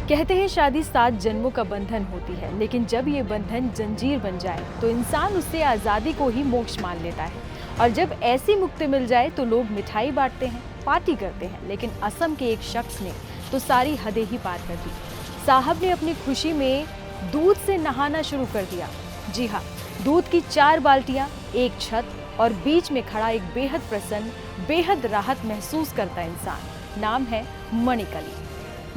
कहते हैं शादी 7 जन्मों का बंधन होती है, लेकिन जब ये बंधन जंजीर बन जाए तो इंसान उससे आज़ादी को ही मोक्ष मान लेता है। और जब ऐसी मुक्ति मिल जाए तो लोग मिठाई बांटते हैं, पार्टी करते हैं, लेकिन असम के एक शख्स ने तो सारी हदें ही पार कर दी। साहब ने अपनी खुशी में दूध से नहाना शुरू कर दिया। जी हाँ, दूध की 4 बाल्टियां, एक छत और बीच में खड़ा एक बेहद प्रसन्न, बेहद राहत महसूस करता इंसान। नाम है मणिक अली।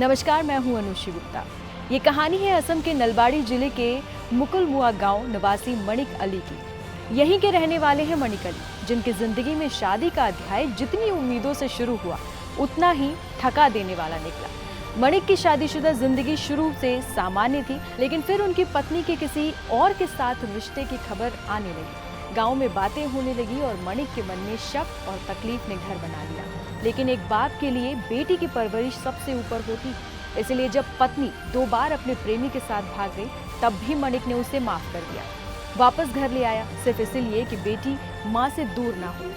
नमस्कार, मैं हूं अनुषी गुप्ता। ये कहानी है असम के नलबाड़ी जिले के मुकुलमुआ गांव निवासी मणिक अली की। यहीं के रहने वाले हैं मणिक अली, जिनकी जिंदगी में शादी का अध्याय जितनी उम्मीदों से शुरू हुआ उतना ही थका देने वाला निकला। मणिक की शादीशुदा जिंदगी शुरू से सामान्य थी, लेकिन फिर उनकी पत्नी के किसी और के साथ रिश्ते की खबर आने लगी। गांव में बातें होने लगी और मणिक के मन में शक और तकलीफ ने घर बना लिया। लेकिन एक बाप के लिए बेटी की परवरिश सबसे ऊपर होती है, इसलिए जब पत्नी 2 बार अपने प्रेमी के साथ भाग गई, तब भी मणिक ने उसे माफ कर दिया। वापस घर ले आया, सिर्फ इसीलिए कि बेटी माँ से दूर ना हो।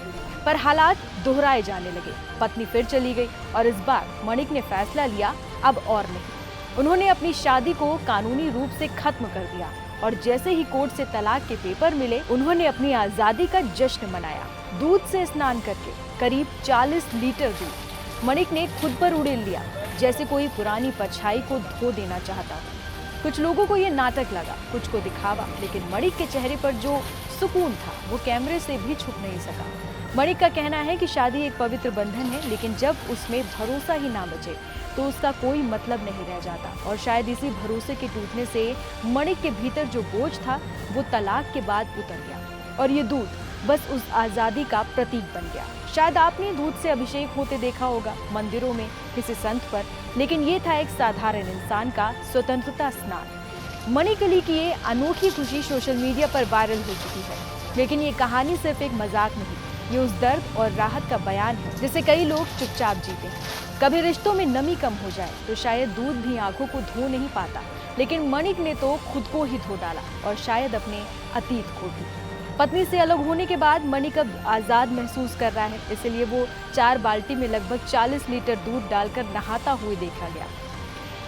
पर हालात दोहराए जाने लगे। पत्नी फिर चली गई और इस बार मणिक ने फैसला लिया, अब और नहीं। उन्होंने अपनी शादी को कानूनी रूप से खत्म कर दिया और जैसे ही कोर्ट से तलाक के पेपर मिले, उन्होंने अपनी आजादी का जश्न मनाया। दूध से स्नान करके करीब 40 लीटर दूध मणिक ने खुद पर उड़ेल लिया, जैसे कोई पुरानी परछाई को धो देना चाहता हो। कुछ लोगों को ये नाटक लगा, कुछ को दिखावा, लेकिन मणिक के चेहरे पर जो सुकून था वो कैमरे से भी छुप नहीं सका। मणिक का कहना है कि शादी एक पवित्र बंधन है, लेकिन जब उसमें भरोसा ही ना बचे तो उसका कोई मतलब नहीं रह जाता। और शायद इसी भरोसे के टूटने से मणिक के भीतर जो बोझ था वो तलाक के बाद उतर गया और ये दूध बस उस आजादी का प्रतीक बन गया। शायद आपने दूध से अभिषेक होते देखा होगा मंदिरों में किसी संत पर, लेकिन ये था एक साधारण इंसान का स्वतंत्रता स्नान। मणिक अली की ये अनोखी खुशी सोशल मीडिया पर वायरल हो चुकी है, लेकिन ये कहानी सिर्फ एक मजाक नहीं, ये उस दर्द और राहत का बयान है जिसे कई लोग चुपचाप जीते हैं। कभी रिश्तों में नमी कम हो जाए तो शायद दूध भी आंखों को धो नहीं पाता, लेकिन मणिक ने तो खुद को ही धो डाला और शायद अपने अतीत को भी। पत्नी से अलग होने के बाद मणिक अब आजाद महसूस कर रहा है, इसलिए वो 4 बाल्टी में लगभग 40 लीटर दूध डालकर नहाता हुए देखा गया।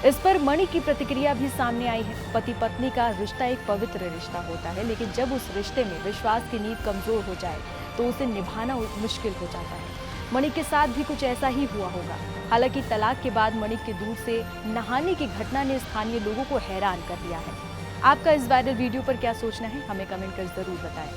इस पर मणिक की प्रतिक्रिया भी सामने आई है। पति पत्नी का रिश्ता एक पवित्र रिश्ता होता है, लेकिन जब उस रिश्ते में विश्वास की नींव कमजोर हो जाए तो उसे निभाना मुश्किल हो जाता है। मणिक के साथ भी कुछ ऐसा ही हुआ होगा। हालांकि तलाक के बाद मणिक के दूध से नहाने की घटना ने स्थानीय लोगों को हैरान कर दिया है। आपका इस वायरल वीडियो पर क्या सोचना है, हमें कमेंट कर जरूर बताएं।